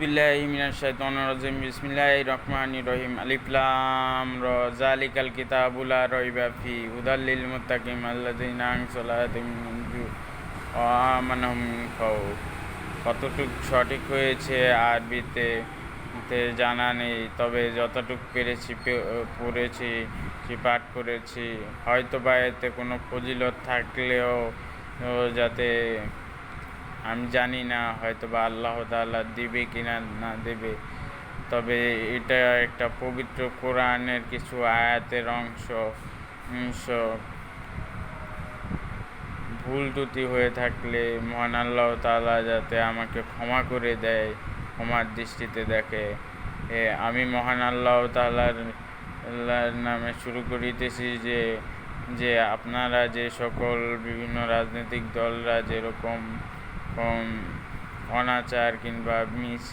বিল্লাহি মিনাশ শাইতানির রাজিম বিসমিল্লাহির রহমানির রহিম আলিফ লাম র যালিকাল কিতাবু লা রাইবা ফি হুদাল লিল মুত্তাকিন আল্লাযিনা আন সালাতিহিম ওয়া আমানাহুম খাউফ। কতটুকু সঠিক হয়েছে আরবিতে জানা নেই, তবে যতটুকু পেরেছি পড়েছি পাঠ করেছি। হয়তো বা এতে কোনো ফজিলত থাকলেও যাতে আমি জানি না, হয়তো বা আল্লাহ তাআলা দিবে কিনা না দেবে, তবে এটা একটা পবিত্র কোরআনের কিছু আয়াতের অংশ। ভুল ত্রুটি হয়ে থাকলে মহান আল্লাহ তাআলা যাতে আমাকে ক্ষমা করে দেয়, ক্ষমার দৃষ্টিতে দেখে। আমি মহান আল্লাহ তাআলার নামে শুরু করিতেছি যে আপনারা যে সকল বিভিন্ন রাজনৈতিক দলরা যেরকম অনাচার কিংবা